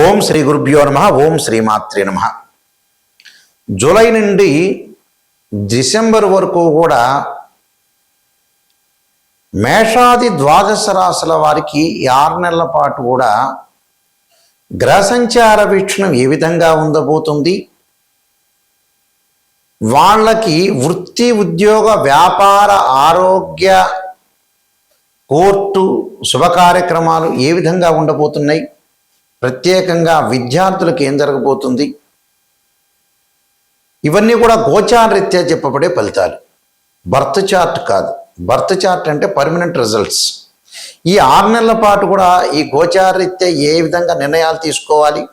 ఓం శ్రీ గురుభ్యో నమః. ఓం శ్రీమాత్రే నమః. జూలై నుండి డిసెంబర్ వరకు కూడా మేషాది ద్వాదశ రాశుల వారికి ఈ 6 నెలల పాటు కూడా గ్రహ సంచార వీక్షణం ఏ విధంగా ఉండబోతుంది, వాళ్ళకి వృత్తి, ఉద్యోగ, వ్యాపార, ఆరోగ్య, కోర్టు, శుభ కార్యక్రమాలు ఏ విధంగా ఉండబోతున్నాయి, ప్రత్యేకంగా విద్యార్థులకు ఏం జరగబోతుంది, ఇవన్నీ కూడా గోచారరీత్యా చెప్పబడే ఫలితాలు. బర్త్ చార్ట్ కాదు. బర్త్ చార్ట్ అంటే పర్మనెంట్ రిజల్ట్స్. ఈ 6 నెలల పాటు కూడా ఈ గోచారరీత్యా ఏ విధంగా నిర్ణయాలు తీసుకోవాలి,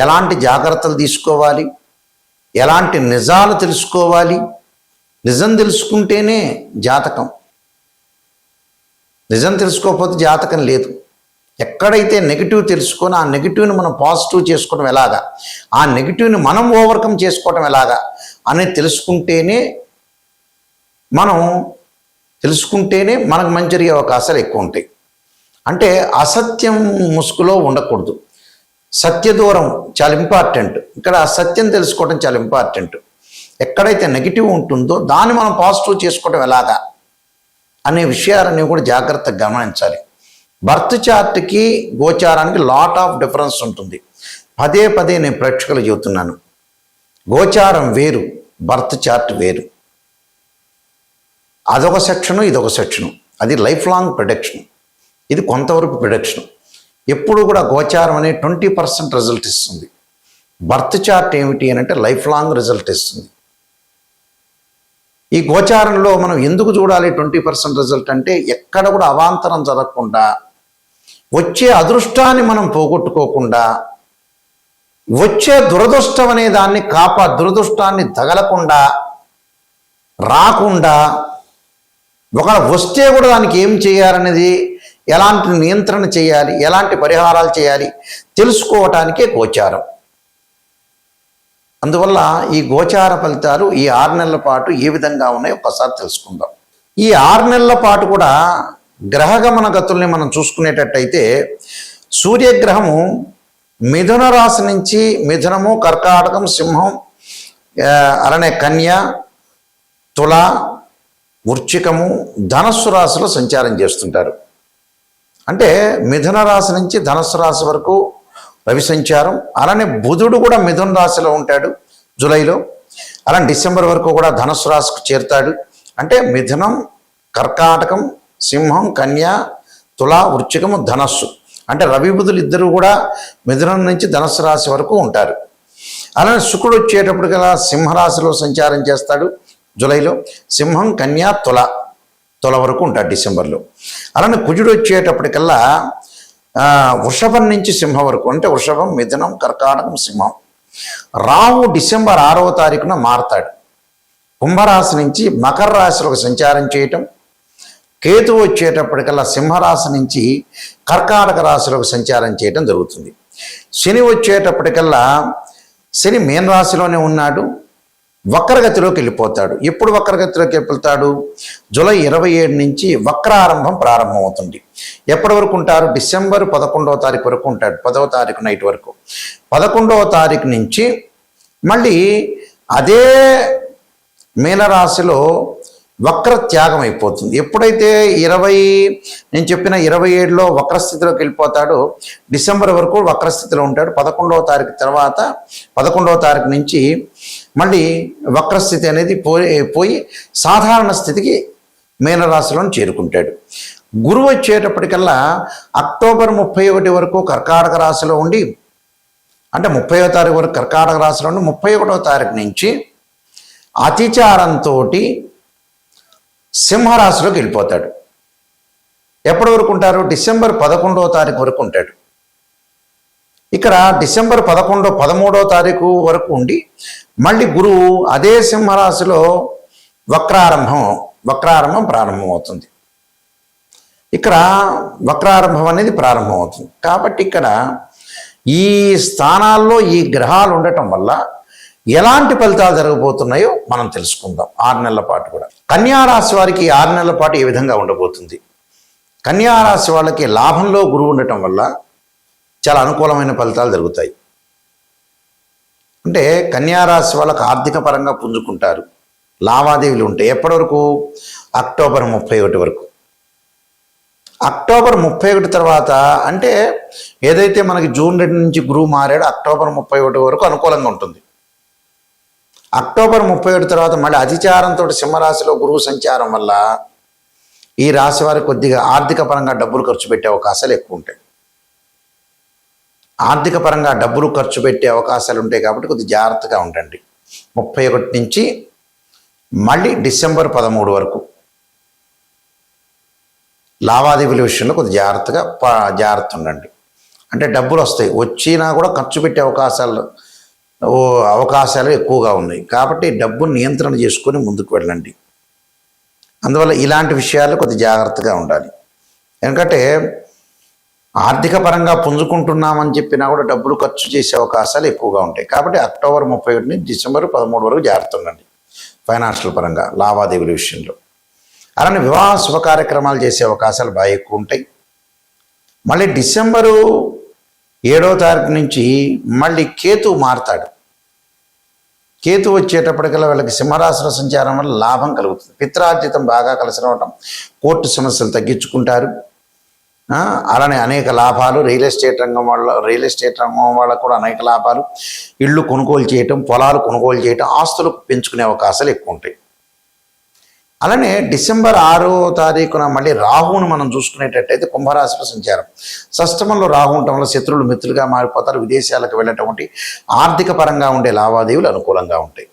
ఎలాంటి జాగ్రత్తలు తీసుకోవాలి, ఎలాంటి నిజాలు తెలుసుకోవాలి. నిజం తెలుసుకుంటేనే జాతకం, నిజం తెలుసుకోకపోతే జాతకం లేదు. ఎక్కడైతే నెగిటివ్ తెలుసుకొని ఆ నెగిటివ్ని మనం పాజిటివ్ చేసుకోవడం ఎలాగా, ఆ నెగిటివ్ని మనం ఓవర్కమ్ చేసుకోవడం ఎలాగా అనేది తెలుసుకుంటేనే మనకు మంచి జరిగే అవకాశాలు ఎక్కువ ఉంటాయి. అంటే అసత్యం ముసుగులో ఉండకూడదు. సత్య దూరం చాలా ఇంపార్టెంట్. ఇక్కడ సత్యం తెలుసుకోవడం చాలా ఇంపార్టెంట్. ఎక్కడైతే నెగిటివ్ ఉంటుందో దాన్ని మనం పాజిటివ్ చేసుకోవడం ఎలాగా అనే విషయాలన్నీ కూడా జాగ్రత్తగా గమనించాలి. బర్త్ చార్ట్కి గోచారానికి లాట్ ఆఫ్ డిఫరెన్స్ ఉంటుంది. పదే పదే నేను ప్రేక్షకులు చెబుతున్నాను, గోచారం వేరు, బర్త్ చార్ట్ వేరు. అదొక సెక్షను, ఇదొక సెక్షను. అది లైఫ్ లాంగ్ ప్రిడిక్షన్, ఇది కొంతవరకు ప్రిడిక్షన్. ఎప్పుడు కూడా గోచారం అనే 20% రిజల్ట్ ఇస్తుంది. బర్త్ చార్ట్ ఏమిటి అని అంటే లైఫ్ లాంగ్ రిజల్ట్ ఇస్తుంది. ఈ గోచారంలో మనం ఎందుకు చూడాలి 20% రిజల్ట్ అంటే, ఎక్కడ కూడా అవాంతరం జరగకుండా, వచ్చే అదృష్టాన్ని మనం పోగొట్టుకోకుండా, వచ్చే దురదృష్టం అనే దాన్ని దురదృష్టాన్ని తగలకుండా, రాకుండా, ఒకవేళ వస్తే కూడా దానికి ఏం చేయాలనేది, ఎలాంటి నియంత్రణ చేయాలి, ఎలాంటి పరిహారాలు చేయాలి తెలుసుకోవటానికే గోచారం. అందువల్ల ఈ గోచార ఫలితాలు ఈ 6 నెలల పాటు ఏ విధంగా ఉన్నాయో ఒకసారి తెలుసుకుందాం. ఈ 6 నెలల పాటు కూడా గ్రహగమన గతుల్ని మనం చూసుకునేటట్టయితే, సూర్యగ్రహము మిథున రాశి నుంచి మిథునము, కర్కాటకం, సింహం, అలానే కన్య, తుల, వృశ్చికము, ధనస్సు రాశిలో సంచారం చేస్తుంటారు. అంటే మిథున రాశి నుంచి ధనస్సు రాశి వరకు రవి సంచారం. అలానే బుధుడు కూడా మిథున రాశిలో ఉంటాడు జూలైలో. అలానే డిసెంబర్ వరకు కూడా ధనస్సు రాశికి చేరుతాడు. అంటే మిథునం, కర్కాటకం, సింహం, కన్య, తుల, వృశ్చికము, ధనస్సు. అంటే రవి బుధులు ఇద్దరు కూడా మిథునం నుంచి ధనస్సు రాశి వరకు ఉంటారు. అలానే శుక్రుడు వచ్చేటప్పటికల్లా సింహరాశిలో సంచారం చేస్తాడు జూలైలో. సింహం, కన్య, తుల వరకు ఉంటాడు డిసెంబర్లో. అలానే కుజుడు వచ్చేటప్పటికల్లా వృషభం నుంచి సింహం వరకు, అంటే వృషభం, మిథునం, కర్కాటకం, సింహం. రాహు డిసెంబర్ 6వ తారీఖున మారతాడు. కుంభరాశి నుంచి మకర రాశిలోకి సంచారం చేయటం. కేతు వచ్చేటప్పటికల్లా సింహరాశి నుంచి కర్కాటక రాశిలోకి సంచారం చేయటం జరుగుతుంది. శని వచ్చేటప్పటికల్లా శని మీన రాశిలోనే ఉన్నాడు, వక్రగతిలోకి వెళ్ళిపోతాడు. ఎప్పుడు వక్రగతిలోకి వెళ్తాడు? జూలై 27 నుంచి వక్రారంభం ప్రారంభమవుతుంది. ఎప్పటి వరకు ఉంటారు? డిసెంబర్ 11వ తారీఖు వరకు ఉంటాడు. 10వ తారీఖు నైట్ వరకు. 11వ తారీఖు నుంచి మళ్ళీ అదే మీనరాశిలో వక్ర త్యాగం అయిపోతుంది. ఎప్పుడైతే నేను చెప్పిన 27లో వక్రస్థితిలోకి వెళ్ళిపోతాడో, డిసెంబర్ వరకు వక్రస్థితిలో ఉంటాడు. 11వ తారీఖు తర్వాత 11వ తారీఖు నుంచి మళ్ళీ వక్రస్థితి అనేది పోయి సాధారణ స్థితికి మీనరాశిలో చేరుకుంటాడు. గురువు వచ్చేటప్పటికల్లా అక్టోబర్ 31 వరకు కర్కాటక రాశిలో ఉండి, అంటే 30వ తారీఖు వరకు కర్కాటక రాశిలో ఉండి 31వ తారీఖు నుంచి అతిచారంతో సింహరాశిలోకి వెళ్ళిపోతాడు. ఎప్పటి వరకు ఉంటారు? డిసెంబర్ 11వ తారీఖు వరకు ఉంటాడు. ఇక్కడ డిసెంబర్ 13వ తారీఖు వరకు ఉండి మళ్ళీ గురువు అదే సింహరాశిలో వక్రారంభం ప్రారంభమవుతుంది. ఇక్కడ వక్రారంభం అనేది ప్రారంభమవుతుంది. కాబట్టి ఇక్కడ ఈ స్థానాల్లో ఈ గ్రహాలు ఉండటం వల్ల ఎలాంటి ఫలితాలు జరగబోతున్నాయో మనం తెలుసుకుందాం. 6 నెలల పాటు కూడా కన్యారాశి వారికి 6 నెలల పాటు ఏ విధంగా ఉండబోతుంది? కన్యారాశి వాళ్ళకి లాభంలో గురువు ఉండటం వల్ల చాలా అనుకూలమైన ఫలితాలు జరుగుతాయి. అంటే కన్యారాశి వాళ్ళకు ఆర్థిక పరంగా పుంజుకుంటారు, లావాదేవీలు ఉంటాయి. ఎప్పటి వరకు? అక్టోబర్ 31 వరకు. అక్టోబర్ 31 తర్వాత అంటే ఏదైతే మనకి జూన్ 2 నుంచి గురువు మారాడో అక్టోబర్ 31 వరకు అనుకూలంగా ఉంటుంది. అక్టోబర్ 31 తర్వాత మళ్ళీ అతిచారంతో సింహరాశిలో గురువు సంచారం వల్ల ఈ రాశి వారికి కొద్దిగా ఆర్థిక పరంగా డబ్బులు ఖర్చు పెట్టే అవకాశాలు ఎక్కువ ఉంటాయి. ఆర్థిక పరంగా డబ్బులు ఖర్చు పెట్టే అవకాశాలు ఉంటాయి కాబట్టి కొద్దిగా జాగ్రత్తగా ఉండండి. 31 నుంచి మళ్ళీ డిసెంబర్ 13 వరకు లావాదేవీల విషయంలో కొద్దిగా జాగ్రత్త ఉండండి. అంటే డబ్బులు వస్తాయి, వచ్చినా కూడా ఖర్చు పెట్టే అవకాశాలు ఎక్కువగా ఉన్నాయి. కాబట్టి డబ్బును నియంత్రణ చేసుకొని ముందుకు వెళ్ళండి. అందువల్ల ఇలాంటి విషయాలు కొద్దిగా జాగ్రత్తగా ఉండాలి. ఎందుకంటే ఆర్థిక పరంగా పుంజుకుంటున్నామని చెప్పినా కూడా డబ్బులు ఖర్చు చేసే అవకాశాలు ఎక్కువగా ఉంటాయి. కాబట్టి అక్టోబర్ 31 నుంచి డిసెంబర్ 13 వరకు జాగ్రత్త ఉండండి ఫైనాన్షియల్ పరంగా, లావాదేవీల విషయంలో. అలానే వివాహ శుభ కార్యక్రమాలు చేసే అవకాశాలు బాగా ఎక్కువ ఉంటాయి. మళ్ళీ డిసెంబరు 7వ తారీఖు నుంచి మళ్ళీ కేతువు మారుతాడు. కేతు వచ్చేటప్పటికల్లా వీళ్ళకి సింహరాశిలో సంచారం వల్ల లాభం కలుగుతుంది. పిత్రార్జితం బాగా కలిసి రావటం, కోర్టు సమస్యలు తగ్గించుకుంటారు. అలానే అనేక లాభాలు, రియల్ ఎస్టేట్ రంగం వాళ్ళకు కూడా అనేక లాభాలు, ఇళ్ళు కొనుగోలు చేయటం, పొలాలు కొనుగోలు చేయటం, ఆస్తులు పెంచుకునే అవకాశాలు ఎక్కువ ఉంటాయి. అలానే డిసెంబర్ 6వ తారీఖున మళ్ళీ రాహువును మనం చూసుకునేటట్టయితే కుంభరాశిలో సంచారం. షష్టమంలో రాహు ఉండటం వల్ల శత్రువులు మిత్రులుగా మారిపోతారు. విదేశాలకు వెళ్ళటం వంటి ఆర్థిక పరంగా ఉండే లావాదేవీలు అనుకూలంగా ఉంటాయి.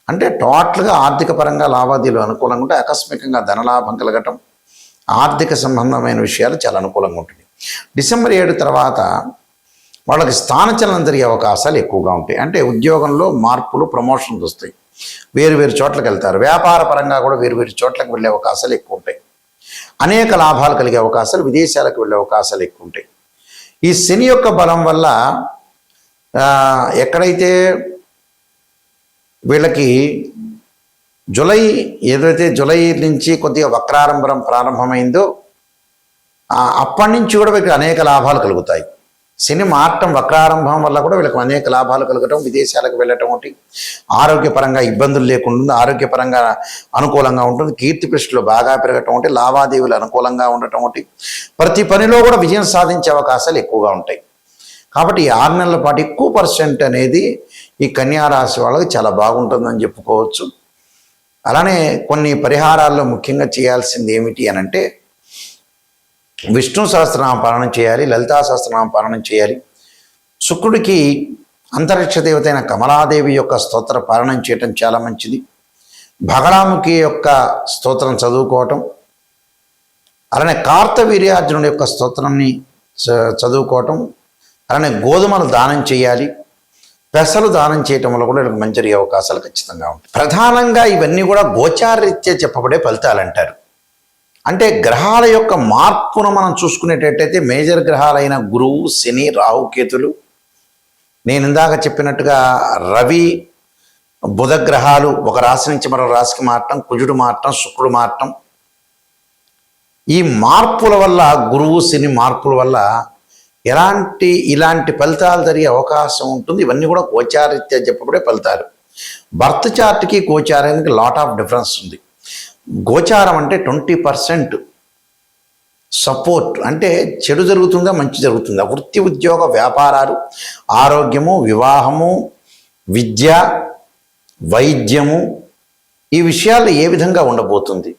అంటే టోటల్గా ఆర్థిక పరంగా లావాదేవీలు అనుకూలంగా ఉంటే ఆకస్మికంగా ధనలాభం కలగటం, ఆర్థిక సంబంధమైన విషయాలు చాలా అనుకూలంగా ఉంటుంది. డిసెంబర్ 7 తర్వాత వాళ్ళకి స్థానచలనం జరిగే అవకాశాలు ఎక్కువగా ఉంటాయి. అంటే ఉద్యోగంలో మార్పులు, ప్రమోషన్స్ వస్తాయి, వేరు చోట్లకు వెళ్తారు. వ్యాపార పరంగా కూడా వేరు చోట్లకు వెళ్ళే అవకాశాలు ఎక్కువ ఉంటాయి. అనేక లాభాలు కలిగే అవకాశాలు, విదేశాలకు వెళ్ళే అవకాశాలు ఎక్కువ ఉంటాయి. ఈ శని యొక్క బలం వల్ల ఎక్కడైతే వీళ్ళకి జూలై నుంచి కొద్దిగా వక్రారంభం ప్రారంభమైందో అప్పటి నుంచి కూడా వీళ్ళకి అనేక లాభాలు కలుగుతాయి. శని మారటం, వక్రారంభం వల్ల కూడా వీళ్ళకి అనేక లాభాలు కలగటం, విదేశాలకు వెళ్ళటం ఒకటి, ఆరోగ్యపరంగా ఇబ్బందులు లేకుండా ఆరోగ్యపరంగా అనుకూలంగా ఉంటుంది, కీర్తి ప్రతిష్టలు బాగా పెరగటం ఒకటి, లావాదేవీలు అనుకూలంగా ఉండటం ఒకటి, ప్రతి పనిలో కూడా విజయం సాధించే అవకాశాలు ఎక్కువగా ఉంటాయి. కాబట్టి ఈ 6 నెలల పాటు ఎక్కువ % అనేది ఈ కన్యారాశి వాళ్ళకి చాలా బాగుంటుందని చెప్పుకోవచ్చు. అలానే కొన్ని పరిహారాల్లో ముఖ్యంగా చేయాల్సింది ఏమిటి అని అంటే విష్ణు సహస్రనామ పారాయణం చేయాలి, లలితా సహస్రనామ పారాయణం చేయాలి. శుక్రుడికి అంతరిక్ష దేవత అయిన కమలాదేవి యొక్క స్తోత్ర పారాయణం చేయటం చాలా మంచిది. భగడాముఖి యొక్క స్తోత్రం చదువుకోవటం, అలానే కార్తవీర్యార్జునుడి యొక్క స్తోత్రాన్ని చదువుకోవటం, అలానే గోధుమలు దానం చేయాలి. పెసలు దానం చేయటం వల్ల కూడా వీళ్ళకి మంచి అవకాశాలు ఖచ్చితంగా ఉంటాయి. ప్రధానంగా ఇవన్నీ కూడా గోచారరీత్యా చెప్పబడే ఫలితాలు అంటారు. అంటే గ్రహాల యొక్క మార్పును మనం చూసుకునేటట్టయితే మేజర్ గ్రహాలైన గురువు, శని, రాహు, కేతులు, నేను ఇందాక చెప్పినట్టుగా రవి, బుధ గ్రహాలు ఒక రాశి నుంచి మరో రాశికి మారటం, కుజుడు మారటం, శుక్రుడు మారటం, ఈ మార్పుల వల్ల, గురువు శని మార్పుల వల్ల ఇలాంటి ఫలితాలు జరిగే అవకాశం ఉంటుంది. ఇవన్నీ కూడా గోచారరీత్యా చెప్పబడే ఫలితాలు. బర్త్ చార్ట్కి గోచారానికి లాట్ ఆఫ్ డిఫరెన్స్ ఉంది. గోచారం అంటే 20% సపోర్ట్, అంటే చెడు జరుగుతుందా మంచి జరుగుతుందా, వృత్తి, ఉద్యోగ, వ్యాపారాలు, ఆరోగ్యము, వివాహము, విద్య, వైద్యము, ఈ విషయాలు ఏ విధంగా ఉండబోతుంది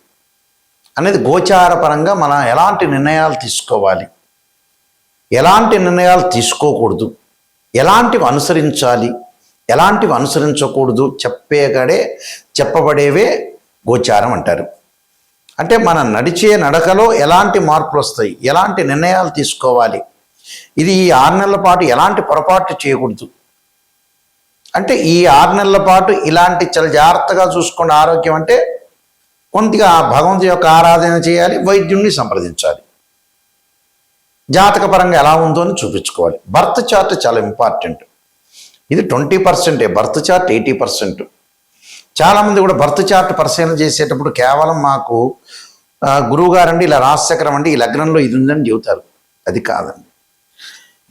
అనేది గోచార పరంగా మనం ఎలాంటి నిర్ణయాలు తీసుకోవాలి, ఎలాంటి నిర్ణయాలు తీసుకోకూడదు, ఎలాంటివి అనుసరించాలి, ఎలాంటివి అనుసరించకూడదు చెప్పబడేవే గోచారం అంటారు. అంటే మనం నడిచే నడకలో ఎలాంటి మార్పులు వస్తాయి, ఎలాంటి నిర్ణయాలు తీసుకోవాలి, ఇది ఈ 6 నెలల పాటు ఎలాంటి పొరపాటు చేయకూడదు. అంటే ఈ 6 నెలల పాటు ఇలాంటి చాలా జాగ్రత్తగా చూసుకోండి. ఆరోగ్యం అంటే కొద్దిగా భగవంతుడి యొక్క ఆరాధన చేయాలి, వైద్యుడిని సంప్రదించాలి, జాతకపరంగా ఎలా ఉందో అని చూపించుకోవాలి. బర్త్ చార్ట్ చాలా ఇంపార్టెంట్. ఇది 20%, బర్త్ చార్ట్ 80%. చాలామంది కూడా బర్త్ చార్ట్ పరిశీలన చేసేటప్పుడు కేవలం మాకు గురువు గారండి ఇలా రాశిచక్రం అండి ఈ లగ్నంలో ఇది ఉందని చెబుతారు. అది కాదండి.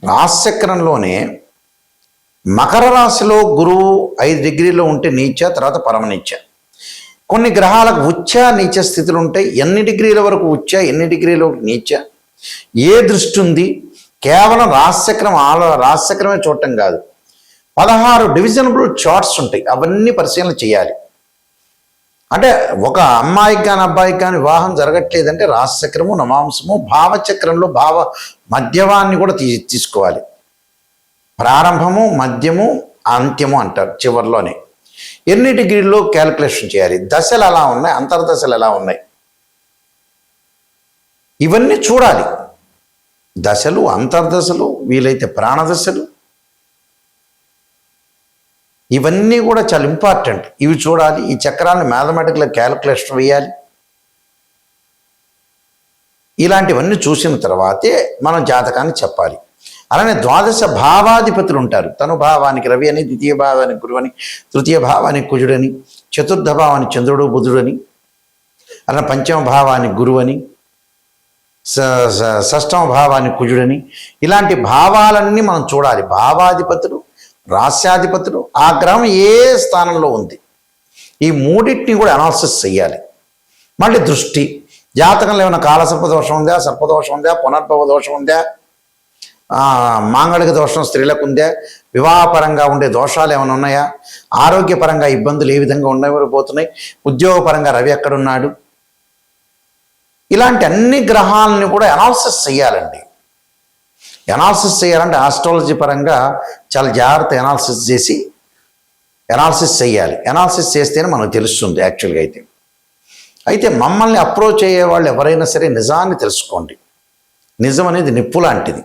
రాశిచక్రంలోనే మకర రాశిలో గురువు 5 డిగ్రీలో ఉంటే నీచ, తర్వాత పరమనీచ. కొన్ని గ్రహాలకు ఉచ్చ నీచ స్థితులు ఉంటాయి. ఎన్ని డిగ్రీల వరకు ఉచ్చ, ఎన్ని డిగ్రీల వరకు నీచ, ఏ దృష్టి ఉంది, కేవలం రాశిచక్రమే చూడటం కాదు, 16 డివిజనబుల్ చార్ట్స్ ఉంటాయి. అవన్నీ పరిశీలన చేయాలి. అంటే ఒక అమ్మాయికి కానీ అబ్బాయికి కానీ వివాహం జరగట్లేదంటే రాశిచక్రము, నవాంశము, భావచక్రంలో మధ్యవాన్ని కూడా తీసుకోవాలి. ప్రారంభము, మధ్యము, అంత్యము అంటారు చివరిలోనే. ఎన్ని డిగ్రీల్లో క్యాలిక్యులేషన్ చేయాలి, దశలు ఎలా ఉన్నాయి, అంతర్దశలు ఎలా ఉన్నాయి, ఇవన్నీ చూడాలి. దశలు, అంతర్దశలు, వీలైతే ప్రాణదశలు, ఇవన్నీ కూడా చాలా ఇంపార్టెంట్. ఇవి చూడాలి. ఈ చక్రాలను మ్యాథమెటికల్ క్యాలిక్యులేషన్ వేయాలి. ఇలాంటివన్నీ చూసిన తర్వాతే మనం జాతకాన్ని చెప్పాలి. అలానే ద్వాదశ భావాధిపతులు ఉంటారు. తను భావానికి రవి అని, ద్వితీయ భావానికి గురువు అని, తృతీయ భావానికి కుజుడని, చతుర్థ భావానికి చంద్రుడు బుధుడని, అలా పంచమ భావానికి గురువు అని, షష్టమ భావానికి కుజుడని, ఇలాంటి భావాలన్నీ మనం చూడాలి. భావాధిపతులు, రాస్యాధిపతులు, ఆ గ్రహం ఏ స్థానంలో ఉంది, ఈ మూడింటిని కూడా అనాలిసిస్ చేయాలి. మళ్ళీ దృష్టి, జాతకంలో ఏమైనా కాలసర్ప దోషం ఉందా, సర్పదోషం ఉందా, పునర్భవ దోషం ఉందా, మాంగళిక దోషం స్త్రీలకు ఉందా, వివాహపరంగా ఉండే దోషాలు ఏమైనా ఉన్నాయా, ఆరోగ్యపరంగా ఇబ్బందులు ఏ విధంగా ఉండబోతున్నాయి, ఉద్యోగపరంగా రవి ఎక్కడున్నాడు, ఇలాంటి అన్ని గ్రహాలని కూడా అనాలిసిస్ చేయాలండి. అనాలిసిస్ చేయాలంటే ఆస్ట్రాలజీ పరంగా చాలా జాగ్రత్త అనాలిసిస్ చేయాలి. అనాలిసిస్ చేస్తేనే మనకు తెలుస్తుంది యాక్చువల్గా. అయితే మమ్మల్ని అప్రోచ్ అయ్యే వాళ్ళు ఎవరైనా సరే నిజాన్ని తెలుసుకోండి. నిజం అనేది నిప్పు లాంటిది.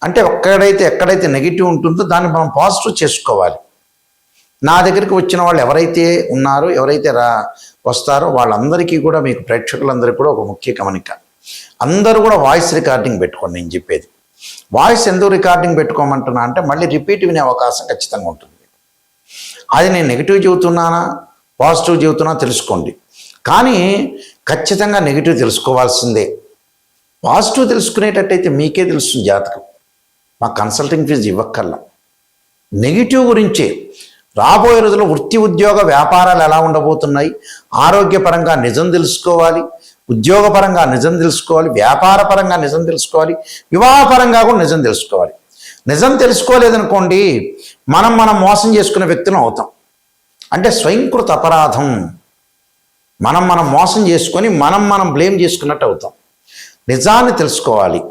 అంటే ఎక్కడైతే నెగిటివ్ ఉంటుందో దాన్ని మనం పాజిటివ్ చేసుకోవాలి. నా దగ్గరికి వచ్చిన వాళ్ళు ఎవరైతే ఉన్నారో, ఎవరైతే వస్తారో వాళ్ళందరికీ కూడా, మీకు ప్రేక్షకులందరికీ కూడా ఒక ముఖ్య గమనిక, అందరూ కూడా వాయిస్ రికార్డింగ్ పెట్టుకోండి. నేను చెప్పేది వాయిస్ ఎందుకు రికార్డింగ్ పెట్టుకోమంటున్నా అంటే మళ్ళీ రిపీట్ వినే అవకాశం ఖచ్చితంగా ఉంటుంది. అది నేను నెగిటివ్ చెబుతున్నానా, పాజిటివ్ చెబుతున్నా తెలుసుకోండి. కానీ ఖచ్చితంగా నెగిటివ్ తెలుసుకోవాల్సిందే. పాజిటివ్ తెలుసుకునేటట్టయితే మీకే తెలుస్తుంది జాతకం. మా కన్సల్టింగ్ ఫీజు ఇవ్వక్కర్లా. నెగిటివ్ గురించే రాబోయే రోజుల్లో వృత్తి, ఉద్యోగ, వ్యాపారాలు ఎలా ఉండబోతున్నాయి, ఆరోగ్యపరంగా నిజం తెలుసుకోవాలి, ఉద్యోగపరంగా నిజం తెలుసుకోవాలి, వ్యాపారపరంగా నిజం తెలుసుకోవాలి, వివాహపరంగా కూడా నిజం తెలుసుకోవాలి. నిజం తెలుసుకోలేదనుకోండి మనం మోసం చేసుకునే వ్యక్తులం అవుతాం. అంటే స్వయంకృత అపరాధం. మనం మోసం చేసుకొని మనం బ్లేమ్ చేసుకున్నట్టు అవుతాం. నిజాన్ని తెలుసుకోవాలి.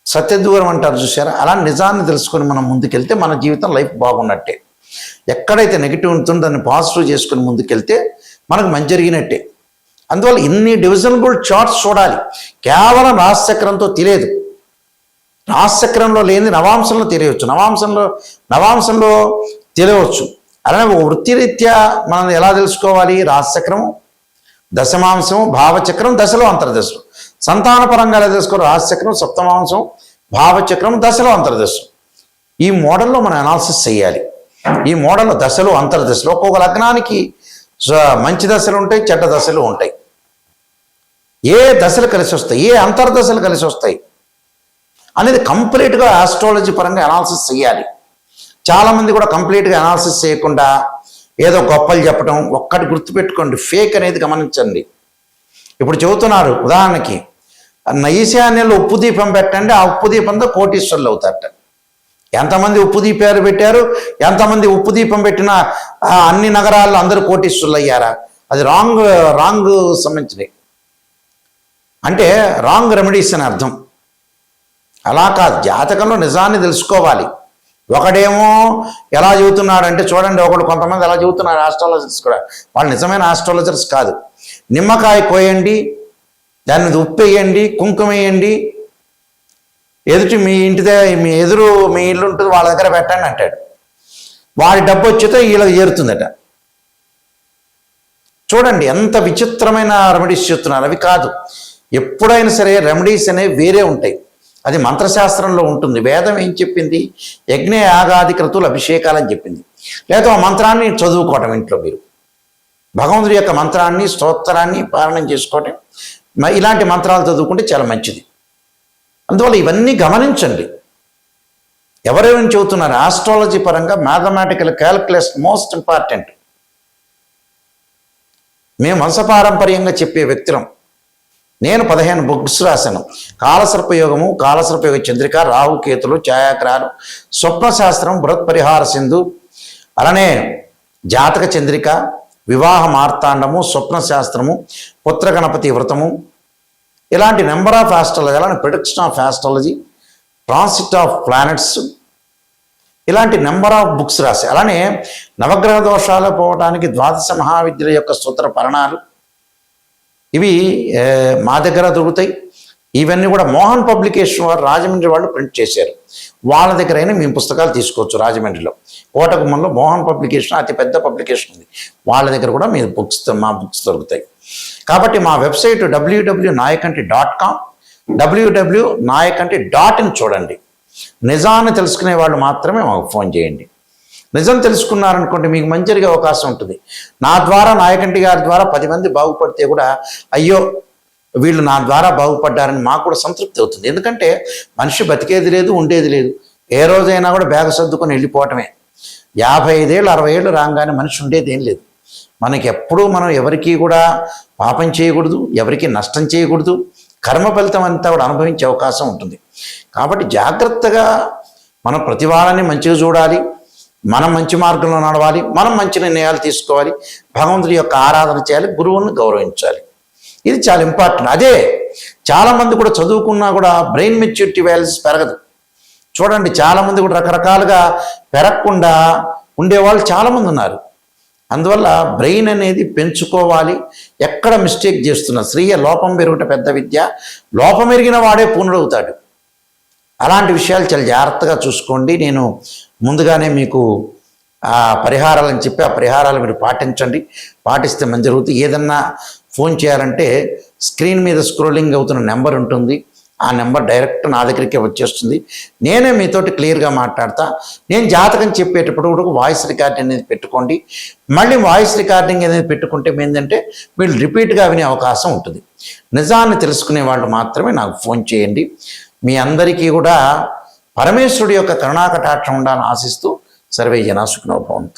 సత్యదూరం అంటారు చూసారా, అలా నిజాన్ని తెలుసుకొని మనం ముందుకెళ్తే మన జీవితం లైఫ్ బాగున్నట్టే. ఎక్కడైతే నెగిటివ్ ఉంటుందో దాన్ని పాజిటివ్ చేసుకుని ముందుకెళ్తే మనకు మంచి జరిగినట్టే. అందువల్ల ఇన్ని డివిజనబుల్ చార్ట్స్ చూడాలి. కేవలం రాశిచక్రంతో తెలియదు. రాశిచక్రంలో లేని నవాంశంలో తెలియవచ్చు, నవాంశంలో తెలియవచ్చు. అలానే వృత్తిరీత్యా మనం ఎలా తెలుసుకోవాలి, రాశిచక్రము, దశమాంశము, భావచక్రం, దశలో అంతర్దశలు. సంతానపరంగా ఎలా తెలుసుకోవాలి, రాశిచక్రం, సప్తమాంశం, భావచక్రం, దశలో అంతర్దశలు. ఈ మోడల్లో మనం అనాలిసిస్ చేయాలి. ఈ మోడల్లో దశలు, అంతర్దశలు, ఒక్కొక్క లగ్నానికి మంచి దశలు ఉంటాయి, చెడ్డ దశలు ఉంటాయి. ఏ దశలు కలిసి వస్తాయి, ఏ అంతర్దశలు కలిసి వస్తాయి అనేది కంప్లీట్గా ఆస్ట్రాలజీ పరంగా అనాలిసిస్ చేయాలి. చాలామంది కూడా కంప్లీట్గా అనాలిసిస్ చేయకుండా ఏదో గొప్పలు చెప్పడం. ఒక్కటి గుర్తుపెట్టుకోండి, ఫేక్ అనేది గమనించండి. ఇప్పుడు చెబుతున్నారు ఉదాహరణకి, ఈశాన్యంలో ఉప్పు దీపం పెట్టండి, ఆ ఉప్పు దీపంతో కోటీశ్వరులు అవుతారట. ఎంతమంది ఉప్పు దీపాలు పెట్టారు, ఎంతమంది ఉప్పు దీపం పెట్టిన అన్ని నగరాల్లో అందరూ కోటీశ్వరులు అయ్యారా? అది రాంగ్ సంబంధించినవి. అంటే రాంగ్ రెమెడీస్ అని అర్థం. అలా కాదు, జాతకంలో నిజాన్ని తెలుసుకోవాలి. ఒకడేమో ఎలా చెబుతున్నాడంటే చూడండి, కొంతమంది ఎలా చెబుతున్నారు ఆస్ట్రాలజర్స్ కూడా, వాళ్ళు నిజమైన ఆస్ట్రాలజర్స్ కాదు. నిమ్మకాయ కోయండి, దాని మీద ఉప్పు వేయండి, కుంకుమ వేయండి, మీ ఎదురు మీ ఇల్లు ఉంటుంది వాళ్ళ దగ్గర పెట్టండి అంటాడు. వాడి డబ్బు వచ్చితే వీళ్ళకి చేరుతుందట. చూడండి ఎంత విచిత్రమైన రెమెడీస్ చెప్తున్నారు. అవి కాదు. ఎప్పుడైనా సరే రెమెడీస్ అనేవి వేరే ఉంటాయి. అది మంత్రశాస్త్రంలో ఉంటుంది. వేదం ఏం చెప్పింది, యజ్ఞ యాగాది క్రతువులు అభిషేకాలని చెప్పింది. లేదా ఆ మంత్రాన్ని చదువుకోవటం ఇంట్లో మీరు భగవంతుడి యొక్క మంత్రాన్ని, స్తోత్రాన్ని పారాయణం చేసుకోవటం, ఇలాంటి మంత్రాలు చదువుకుంటే చాలా మంచిది. అందువల్ల ఇవన్నీ గమనించండి. ఎవరెవరిని చెబుతున్నారు? ఆస్ట్రాలజీ పరంగా మ్యాథమెటికల్ క్యాలిక్యులేషన్ మోస్ట్ ఇంపార్టెంట్. మేము వంశపారంపర్యంగా చెప్పే వ్యక్తులం. నేను 15 బుక్స్ రాశాను. కాలసర్పయోగము, కాలసర్పయోగ చంద్రిక, రాహుకేతులు, ఛాయాగ్రహాలు, స్వప్నశాస్త్రం, బృహత్పరిహార సింధు, అలానే జాతక చంద్రిక, వివాహ మార్తాండము, స్వప్నశాస్త్రము, పుత్రగణపతి వ్రతము, ఇలాంటి నెంబర్ ఆఫ్ ఆస్ట్రాలజీ, అలానే prediction of astrology, transit of planets, ఇలాంటి నెంబర్ ఆఫ్ బుక్స్ రాశాయి. అలానే నవగ్రహ దోషాలు పోవడానికి ద్వాదశ మహావిద్యల యొక్క సూత్ర పరణాలు, ఇవి మా దగ్గర దొరుకుతాయి. ఇవన్నీ కూడా మోహన్ పబ్లికేషన్ వారు రాజమండ్రి వాళ్ళు ప్రింట్ చేశారు. వాళ్ళ దగ్గరైనా మేము పుస్తకాలు తీసుకోవచ్చు. రాజమండ్రిలో కోటగుమ్మంలో మోహన్ పబ్లికేషన్ అతి పెద్ద పబ్లికేషన్ ఉంది. వాళ్ళ దగ్గర కూడా మీ మా బుక్స్ దొరుకుతాయి. కాబట్టి మా వెబ్సైట్ www.nayakanti.com, www.nayakanti.in చూడండి. నిజాన్ని తెలుసుకునే వాళ్ళు మాత్రమే మాకు ఫోన్ చేయండి. నిజం తెలుసుకున్నారనుకోండి మీకు మంచి జరిగే అవకాశం ఉంటుంది. నా ద్వారా, నాయకంటి గారి ద్వారా 10 మంది బాగుపడితే కూడా అయ్యో వీళ్ళు నా ద్వారా బాగుపడ్డారని మాకు కూడా సంతృప్తి అవుతుంది. ఎందుకంటే మనిషి బతికేది లేదు, ఉండేది లేదు. ఏ రోజైనా కూడా బ్యాగ్ సర్దుకొని వెళ్ళిపోవటమే. 55 ఏళ్ళు 60 ఏళ్ళు రాగానే మనిషి ఉండేది ఏం లేదు. మనకి ఎప్పుడూ మనం ఎవరికి కూడా పాపం చేయకూడదు, ఎవరికి నష్టం చేయకూడదు. కర్మ ఫలితం అంతా కూడా అనుభవించే అవకాశం ఉంటుంది. కాబట్టి జాగ్రత్తగా మనం ప్రతి వాళ్ళని మంచిగా చూడాలి, మనం మంచి మార్గంలో నడవాలి, మనం మంచి నిర్ణయాలు తీసుకోవాలి, భగవంతుడి యొక్క ఆరాధన చేయాలి, గురువులను గౌరవించాలి. ఇది చాలా ఇంపార్టెంట్. అదే చాలామంది కూడా చదువుకున్నా కూడా బ్రెయిన్ మెచ్యూరిటీ వాల్యూస్ పెరగదు. చూడండి, చాలామంది కూడా రకరకాలుగా పెరగకుండా ఉండేవాళ్ళు చాలామంది ఉన్నారు. అందువల్ల బ్రెయిన్ అనేది పెంచుకోవాలి. ఎక్కడ మిస్టేక్ చేస్తున్నా స్త్రీయ లోపం పెరుగుట పెద్ద విద్య, లోపం ఎరిగిన వాడే పూర్ణుడవుతాడు. అలాంటి విషయాలు చాలా జాగ్రత్తగా చూసుకోండి. నేను ముందుగానే మీకు ఆ పరిహారాలని చెప్పి ఆ పరిహారాలు మీరు పాటించండి. పాటిస్తే మంచి జరుగుతుంది. ఏదన్నా ఫోన్ చేయాలంటే స్క్రీన్ మీద స్క్రోలింగ్ అవుతున్న నెంబర్ ఉంటుంది. ఆ నెంబర్ డైరెక్ట్ నా దగ్గరికే వచ్చేస్తుంది. నేనే మీతోటి క్లియర్గా మాట్లాడతా. నేను జాతకం చెప్పేటప్పుడు కూడా వాయిస్ రికార్డింగ్ అనేది పెట్టుకోండి. మళ్ళీ వాయిస్ రికార్డింగ్ అనేది పెట్టుకుంటే ఏంటంటే వీళ్ళు రిపీట్గా వినే అవకాశం ఉంటుంది. నిజాన్ని తెలుసుకునే వాళ్ళు మాత్రమే నాకు ఫోన్ చేయండి. మీ అందరికీ కూడా పరమేశ్వరుడి యొక్క కరుణాకటాక్షం ఉండాలని ఆశిస్తూ సర్వే జనా సుఖినో భవంతు.